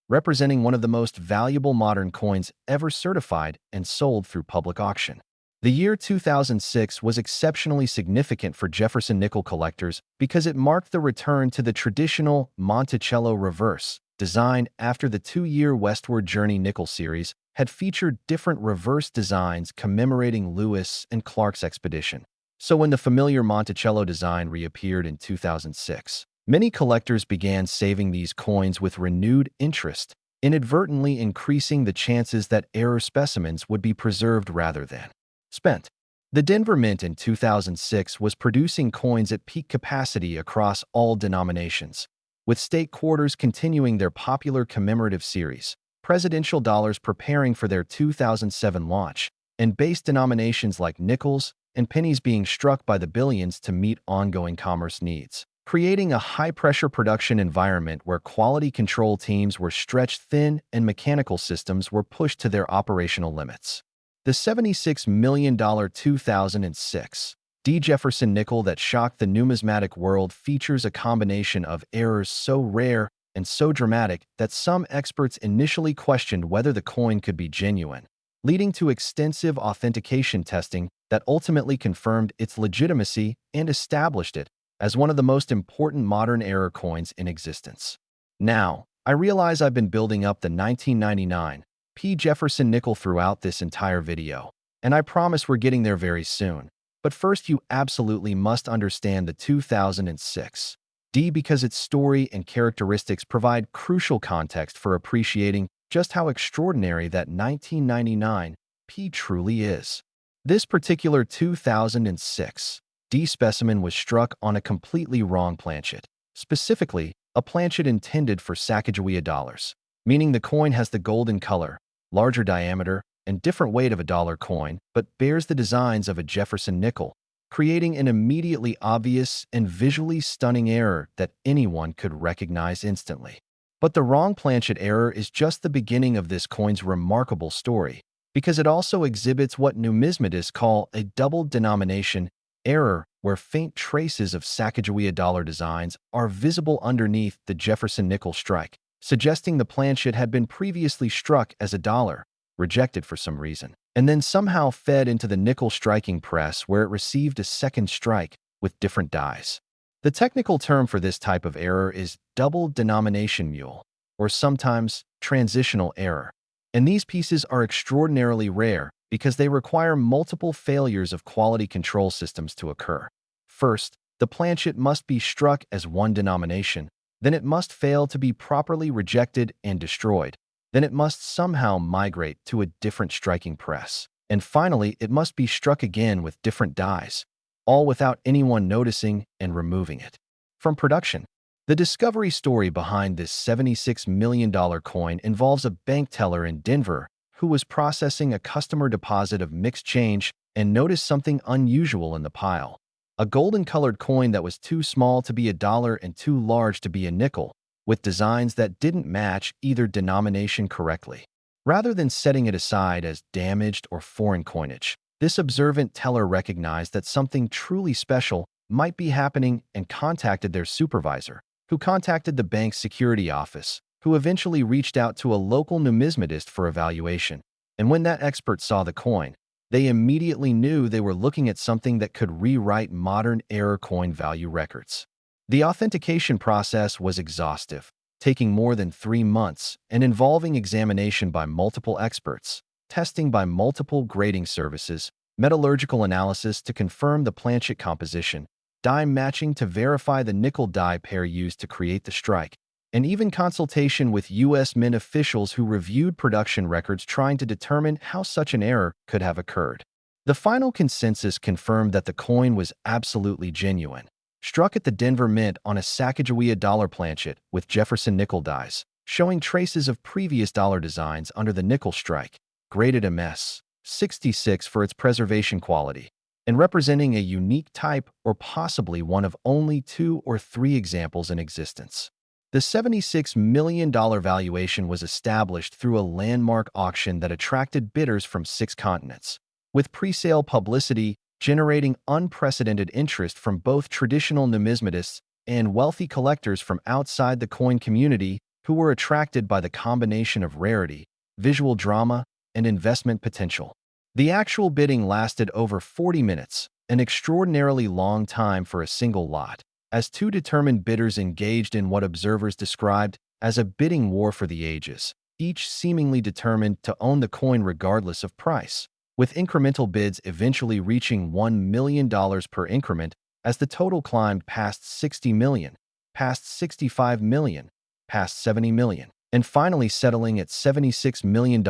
representing one of the most valuable modern coins ever certified and sold through public auction. The year 2006 was exceptionally significant for Jefferson Nickel collectors because it marked the return to the traditional Monticello reverse, designed after the two-year Westward Journey Nickel series had featured different reverse designs commemorating Lewis and Clark's expedition. So when the familiar Monticello design reappeared in 2006, many collectors began saving these coins with renewed interest, inadvertently increasing the chances that error specimens would be preserved rather than spent. The Denver Mint in 2006 was producing coins at peak capacity across all denominations, with state quarters continuing their popular commemorative series, presidential dollars preparing for their 2007 launch, and base denominations like nickels and pennies being struck by the billions to meet ongoing commerce needs, creating a high-pressure production environment where quality control teams were stretched thin and mechanical systems were pushed to their operational limits. The $76 million 2006 D. Jefferson Nickel that shocked the numismatic world features a combination of errors so rare and so dramatic that some experts initially questioned whether the coin could be genuine, leading to extensive authentication testing that ultimately confirmed its legitimacy and established it as one of the most important modern error coins in existence. Now, I realize I've been building up the 1999 P. Jefferson Nickel throughout this entire video, and I promise we're getting there very soon. But first, you absolutely must understand the 2006 D because its story and characteristics provide crucial context for appreciating just how extraordinary that 1999 P truly is. This particular 2006 D specimen was struck on a completely wrong planchet, specifically a planchet intended for Sacagawea dollars, meaning the coin has the golden color, larger diameter, and different weight of a dollar coin, but bears the designs of a Jefferson nickel, creating an immediately obvious and visually stunning error that anyone could recognize instantly. But the wrong planchet error is just the beginning of this coin's remarkable story, because it also exhibits what numismatists call a double denomination error, where faint traces of Sacagawea dollar designs are visible underneath the Jefferson nickel strike, suggesting the planchet had been previously struck as a dollar, rejected for some reason, and then somehow fed into the nickel striking press where it received a second strike with different dies. The technical term for this type of error is double denomination mule, or sometimes transitional error. And these pieces are extraordinarily rare because they require multiple failures of quality control systems to occur. First, the planchet must be struck as one denomination, then it must fail to be properly rejected and destroyed. Then it must somehow migrate to a different striking press. And finally, it must be struck again with different dies, all without anyone noticing and removing it from production. The discovery story behind this $76 million coin involves a bank teller in Denver who was processing a customer deposit of mixed change and noticed something unusual in the pile. A golden-colored coin that was too small to be a dollar and too large to be a nickel, with designs that didn't match either denomination correctly. Rather than setting it aside as damaged or foreign coinage, this observant teller recognized that something truly special might be happening and contacted their supervisor, who contacted the bank's security office, who eventually reached out to a local numismatist for evaluation. And when that expert saw the coin, they immediately knew they were looking at something that could rewrite modern error coin value records. The authentication process was exhaustive, taking more than 3 months and involving examination by multiple experts, testing by multiple grading services, metallurgical analysis to confirm the planchet composition, die matching to verify the nickel die pair used to create the strike, and even consultation with U.S. Mint officials who reviewed production records trying to determine how such an error could have occurred. The final consensus confirmed that the coin was absolutely genuine, struck at the Denver Mint on a Sacagawea dollar planchet with Jefferson nickel dies, showing traces of previous dollar designs under the nickel strike, graded MS 66 for its preservation quality, and representing a unique type or possibly one of only 2 or 3 examples in existence. The $76 million valuation was established through a landmark auction that attracted bidders from 6 continents, with pre-sale publicity generating unprecedented interest from both traditional numismatists and wealthy collectors from outside the coin community who were attracted by the combination of rarity, visual drama, and investment potential. The actual bidding lasted over 40 minutes, an extraordinarily long time for a single lot, as two determined bidders engaged in what observers described as a bidding war for the ages, each seemingly determined to own the coin regardless of price, with incremental bids eventually reaching $1 million per increment as the total climbed past 60 million, past 65 million, past 70 million, and finally settling at $76 million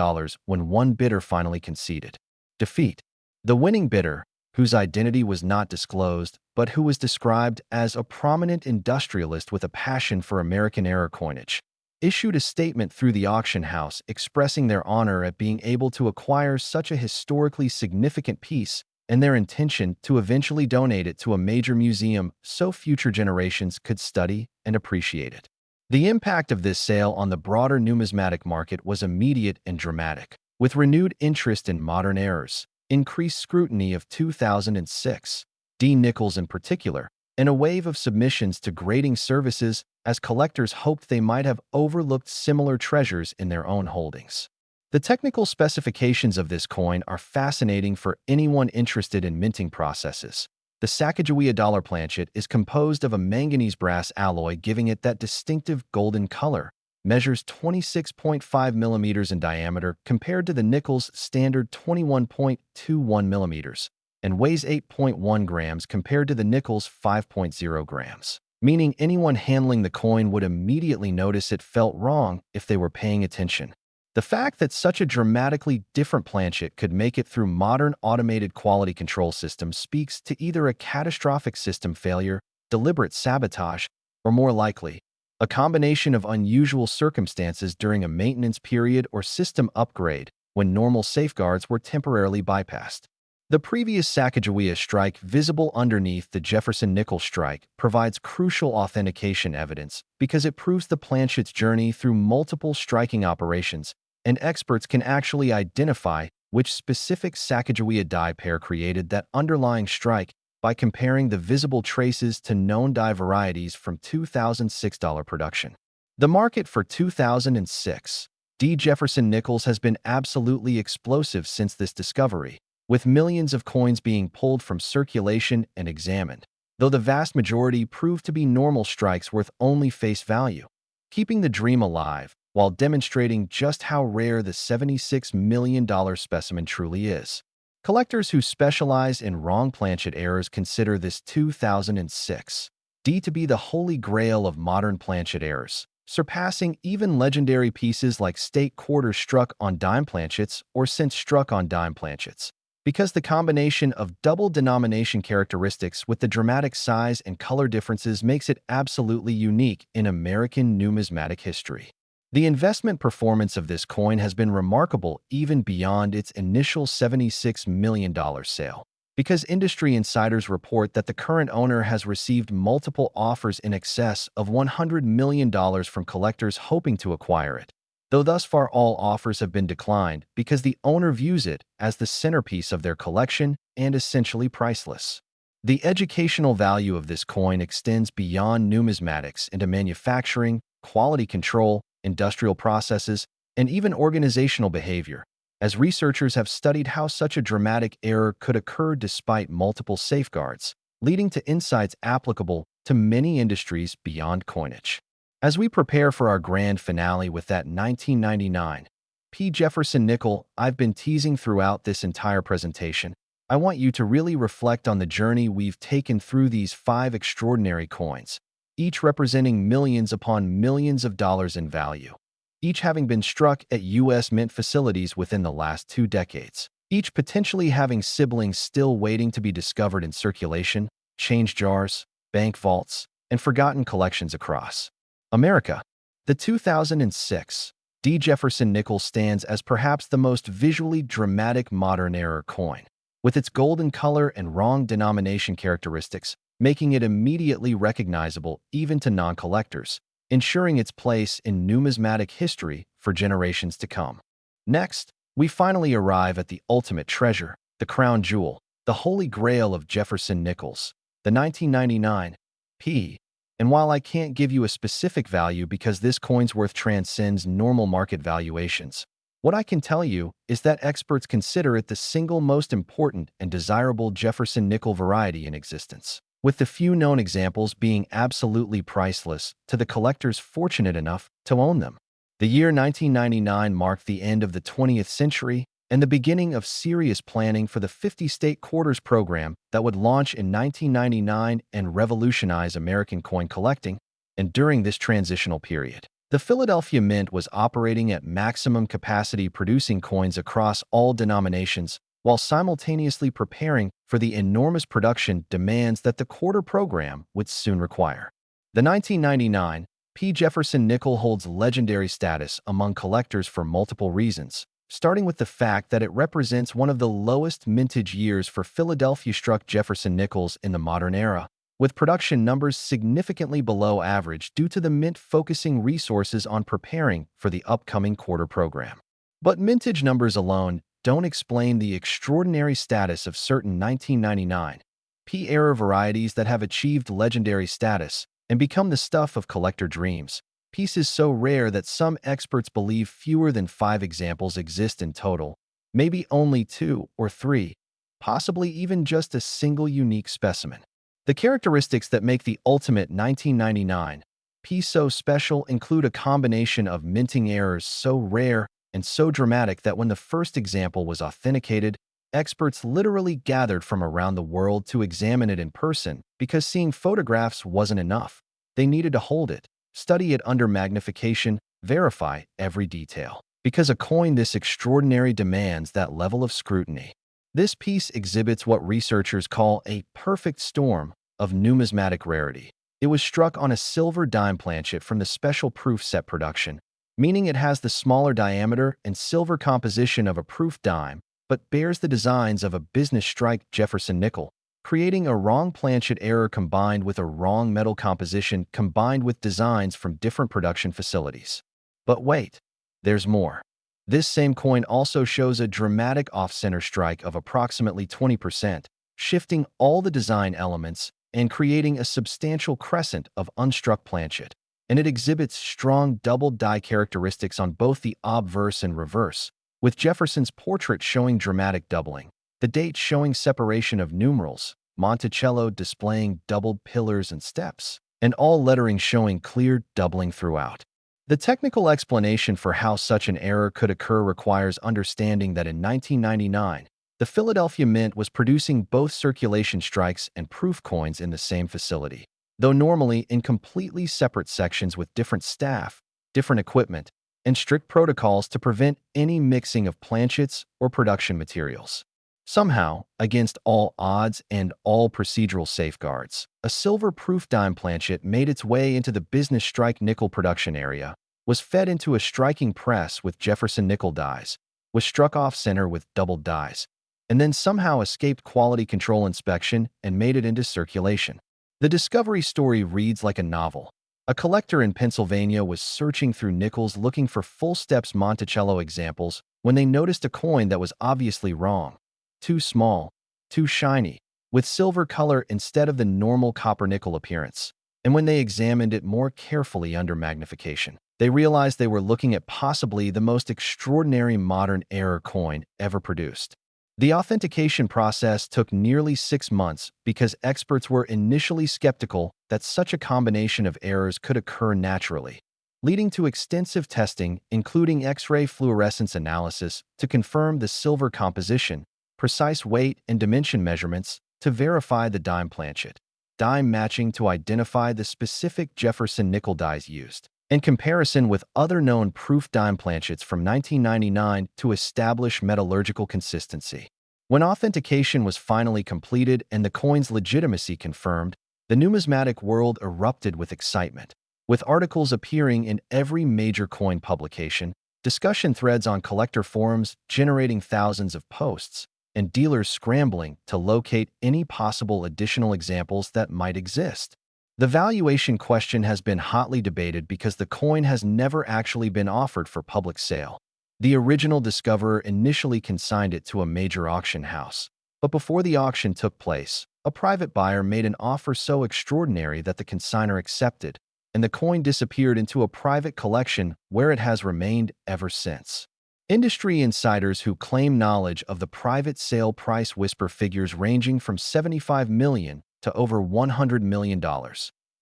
when one bidder finally conceded defeat. The winning bidder, whose identity was not disclosed, but who was described as a prominent industrialist with a passion for American-era coinage, issued a statement through the auction house expressing their honor at being able to acquire such a historically significant piece and their intention to eventually donate it to a major museum so future generations could study and appreciate it. The impact of this sale on the broader numismatic market was immediate and dramatic, with renewed interest in modern errors, increased scrutiny of 2006, D. Nickels in particular, and a wave of submissions to grading services as collectors hoped they might have overlooked similar treasures in their own holdings. The technical specifications of this coin are fascinating for anyone interested in minting processes. The Sacagawea dollar planchet is composed of a manganese brass alloy, giving it that distinctive golden color, measures 26.5 millimeters in diameter compared to the Nickels' standard 21.21 millimeters, and weighs 8.1 grams compared to the Nickels' 5.0 grams, meaning anyone handling the coin would immediately notice it felt wrong if they were paying attention. The fact that such a dramatically different planchet could make it through modern automated quality control systems speaks to either a catastrophic system failure, deliberate sabotage, or more likely, a combination of unusual circumstances during a maintenance period or system upgrade when normal safeguards were temporarily bypassed. The previous Sacagawea strike visible underneath the Jefferson Nickel strike provides crucial authentication evidence because it proves the planchet's journey through multiple striking operations, and experts can actually identify which specific Sacagawea die pair created that underlying strike by comparing the visible traces to known die varieties from 2006 production. The market for 2006 D. Jefferson Nickels has been absolutely explosive since this discovery, with millions of coins being pulled from circulation and examined, though the vast majority proved to be normal strikes worth only face value, keeping the dream alive while demonstrating just how rare the $76 million specimen truly is. Collectors who specialize in wrong planchet errors consider this 2006 D to be the holy grail of modern planchet errors, surpassing even legendary pieces like state quarters struck on dime planchets or cents struck on dime planchets, because the combination of double denomination characteristics with the dramatic size and color differences makes it absolutely unique in American numismatic history. The investment performance of this coin has been remarkable even beyond its initial $76 million sale, because industry insiders report that the current owner has received multiple offers in excess of $100 million from collectors hoping to acquire it, though thus far all offers have been declined because the owner views it as the centerpiece of their collection and essentially priceless. The educational value of this coin extends beyond numismatics into manufacturing, quality control, industrial processes, and even organizational behavior, as researchers have studied how such a dramatic error could occur despite multiple safeguards, leading to insights applicable to many industries beyond coinage. As we prepare for our grand finale with that 1999 P. Jefferson Nickel I've been teasing throughout this entire presentation, I want you to really reflect on the journey we've taken through these 5 extraordinary coins, each representing millions upon millions of dollars in value, each having been struck at U.S. mint facilities within the last 2 decades, each potentially having siblings still waiting to be discovered in circulation, change jars, bank vaults, and forgotten collections across America. The 2006 D. Jefferson Nickel stands as perhaps the most visually dramatic modern-era coin, with its golden color and wrong denomination characteristics, making it immediately recognizable even to non-collectors, ensuring its place in numismatic history for generations to come. Next, we finally arrive at the ultimate treasure, the crown jewel, the holy grail of Jefferson Nickels, the 1999 P. And while I can't give you a specific value because this coin's worth transcends normal market valuations, what I can tell you is that experts consider it the single most important and desirable Jefferson nickel variety in existence, with the few known examples being absolutely priceless to the collectors fortunate enough to own them. The year 1999 marked the end of the 20th century and the beginning of serious planning for the 50-state quarters program that would launch in 1999 and revolutionize American coin collecting. And during this transitional period, the Philadelphia Mint was operating at maximum capacity, producing coins across all denominations while simultaneously preparing for the enormous production demands that the quarter program would soon require. The 1999 P. Jefferson Nickel holds legendary status among collectors for multiple reasons, starting with the fact that it represents one of the lowest mintage years for Philadelphia-struck Jefferson Nickels in the modern era, with production numbers significantly below average due to the Mint focusing resources on preparing for the upcoming quarter program. But mintage numbers alone don't explain the extraordinary status of certain 1999 P-era varieties that have achieved legendary status and become the stuff of collector dreams. Pieces so rare that some experts believe fewer than 5 examples exist in total, maybe only 2 or 3, possibly even just a single unique specimen. The characteristics that make the ultimate 1999 piece so special include a combination of minting errors so rare and so dramatic that when the first example was authenticated, experts literally gathered from around the world to examine it in person because seeing photographs wasn't enough. They needed to hold it, study it under magnification, verify every detail, because a coin this extraordinary demands that level of scrutiny. This piece exhibits what researchers call a perfect storm of numismatic rarity. It was struck on a silver dime planchet from the special proof set production, meaning it has the smaller diameter and silver composition of a proof dime, but bears the designs of a business strike Jefferson nickel, creating a wrong planchet error combined with a wrong metal composition combined with designs from different production facilities. But wait, there's more. This same coin also shows a dramatic off-center strike of approximately 20%, shifting all the design elements and creating a substantial crescent of unstruck planchet. And it exhibits strong double die characteristics on both the obverse and reverse, with Jefferson's portrait showing dramatic doubling, the date showing separation of numerals, Monticello displaying doubled pillars and steps, and all lettering showing clear doubling throughout. The technical explanation for how such an error could occur requires understanding that in 1999, the Philadelphia Mint was producing both circulation strikes and proof coins in the same facility, though normally in completely separate sections with different staff, different equipment, and strict protocols to prevent any mixing of planchets or production materials. Somehow, against all odds and all procedural safeguards, a silver proof dime planchet made its way into the business strike nickel production area, was fed into a striking press with Jefferson nickel dies, was struck off-center with doubled dies, and then somehow escaped quality control inspection and made it into circulation. The discovery story reads like a novel. A collector in Pennsylvania was searching through nickels looking for full steps Monticello examples when they noticed a coin that was obviously wrong. Too small, too shiny, with silver color instead of the normal copper-nickel appearance. And when they examined it more carefully under magnification, they realized they were looking at possibly the most extraordinary modern error coin ever produced. The authentication process took nearly 6 months because experts were initially skeptical that such a combination of errors could occur naturally, leading to extensive testing, including X-ray fluorescence analysis to confirm the silver composition, precise weight and dimension measurements to verify the dime planchet, dime matching to identify the specific Jefferson nickel dies used, in comparison with other known proof dime planchets from 1999 to establish metallurgical consistency. When authentication was finally completed and the coin's legitimacy confirmed, the numismatic world erupted with excitement, with articles appearing in every major coin publication, discussion threads on collector forums generating thousands of posts, and dealers scrambling to locate any possible additional examples that might exist. The valuation question has been hotly debated because the coin has never actually been offered for public sale. The original discoverer initially consigned it to a major auction house, but before the auction took place, a private buyer made an offer so extraordinary that the consignor accepted, and the coin disappeared into a private collection where it has remained ever since. Industry insiders who claim knowledge of the private sale price whisper figures ranging from $75 million to over $100 million,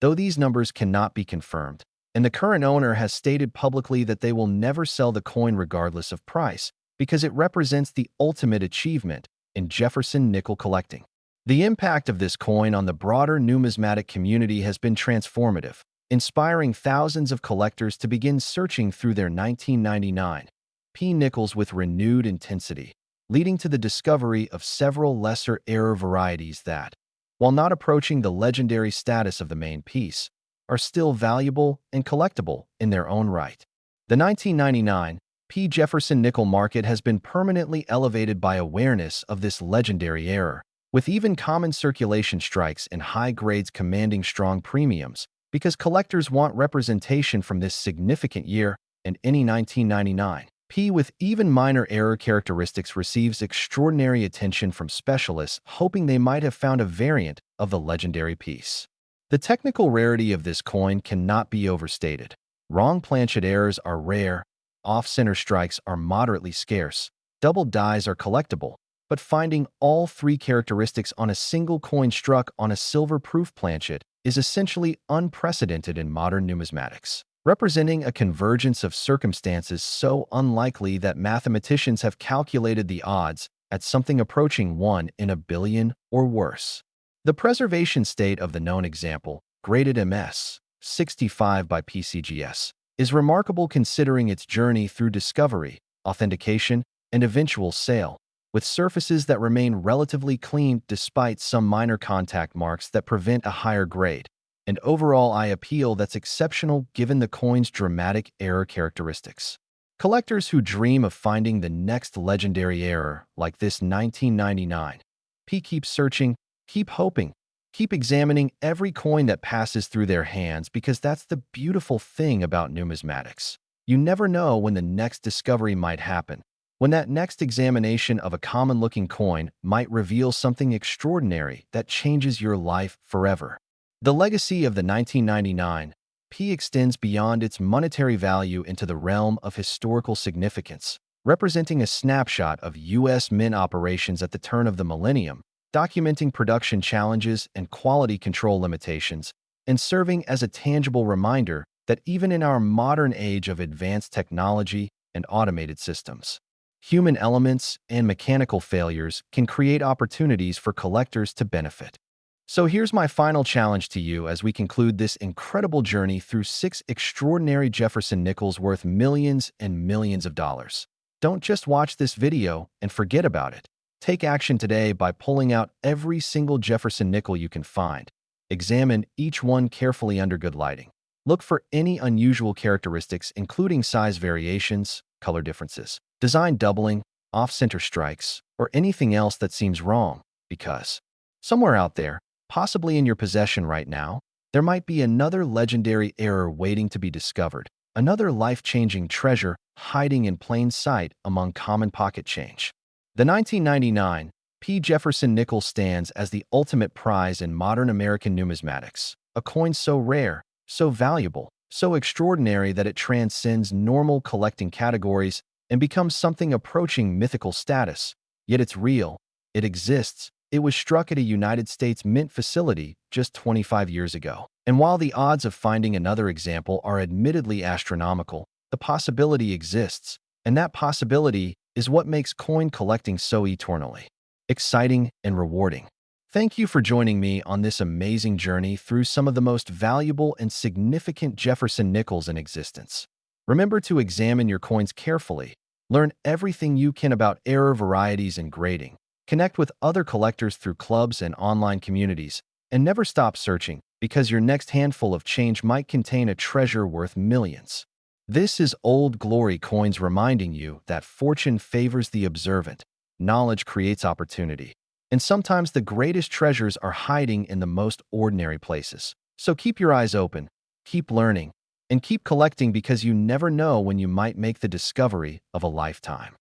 though these numbers cannot be confirmed, and the current owner has stated publicly that they will never sell the coin regardless of price because it represents the ultimate achievement in Jefferson nickel collecting. The impact of this coin on the broader numismatic community has been transformative, inspiring thousands of collectors to begin searching through their 1999 P nickels with renewed intensity, leading to the discovery of several lesser error varieties that, while not approaching the legendary status of the main piece, are still valuable and collectible in their own right. The 1999 P. Jefferson nickel market has been permanently elevated by awareness of this legendary error, with even common circulation strikes and high grades commanding strong premiums, because collectors want representation from this significant year, and any 1999 P with even minor error characteristics receives extraordinary attention from specialists hoping they might have found a variant of the legendary piece. The technical rarity of this coin cannot be overstated. Wrong planchet errors are rare, off-center strikes are moderately scarce, double dies are collectible, but finding all three characteristics on a single coin struck on a silver-proof planchet is essentially unprecedented in modern numismatics, representing a convergence of circumstances so unlikely that mathematicians have calculated the odds at something approaching 1 in a billion or worse. The preservation state of the known example, graded MS 65 by PCGS, is remarkable considering its journey through discovery, authentication, and eventual sale, with surfaces that remain relatively clean despite some minor contact marks that prevent a higher grade, and overall eye appeal that's exceptional given the coin's dramatic error characteristics. Collectors who dream of finding the next legendary error, like this 1999 P, keep searching, keep hoping, keep examining every coin that passes through their hands, because that's the beautiful thing about numismatics. You never know when the next discovery might happen, when that next examination of a common-looking coin might reveal something extraordinary that changes your life forever. The legacy of the 1999 P extends beyond its monetary value into the realm of historical significance, representing a snapshot of U.S. mint operations at the turn of the millennium, documenting production challenges and quality control limitations, and serving as a tangible reminder that even in our modern age of advanced technology and automated systems, human elements and mechanical failures can create opportunities for collectors to benefit. So here's my final challenge to you as we conclude this incredible journey through 6 extraordinary Jefferson nickels worth millions and millions of dollars. Don't just watch this video and forget about it. Take action today by pulling out every single Jefferson nickel you can find. Examine each one carefully under good lighting. Look for any unusual characteristics, including size variations, color differences, design doubling, off-center strikes, or anything else that seems wrong, because somewhere out there, possibly in your possession right now, there might be another legendary error waiting to be discovered, another life-changing treasure hiding in plain sight among common pocket change. The 1999 P. Jefferson Nickel stands as the ultimate prize in modern American numismatics, a coin so rare, so valuable, so extraordinary that it transcends normal collecting categories and becomes something approaching mythical status. Yet it's real, it exists, it was struck at a United States mint facility just 25 years ago. And while the odds of finding another example are admittedly astronomical, the possibility exists, and that possibility is what makes coin collecting so eternally exciting and rewarding. Thank you for joining me on this amazing journey through some of the most valuable and significant Jefferson nickels in existence. Remember to examine your coins carefully, learn everything you can about error varieties and grading, connect with other collectors through clubs and online communities, and never stop searching, because your next handful of change might contain a treasure worth millions. This is Old Glory Coins reminding you that fortune favors the observant, knowledge creates opportunity, and sometimes the greatest treasures are hiding in the most ordinary places. So keep your eyes open, keep learning, And keep collecting because you never know when you might make the discovery of a lifetime.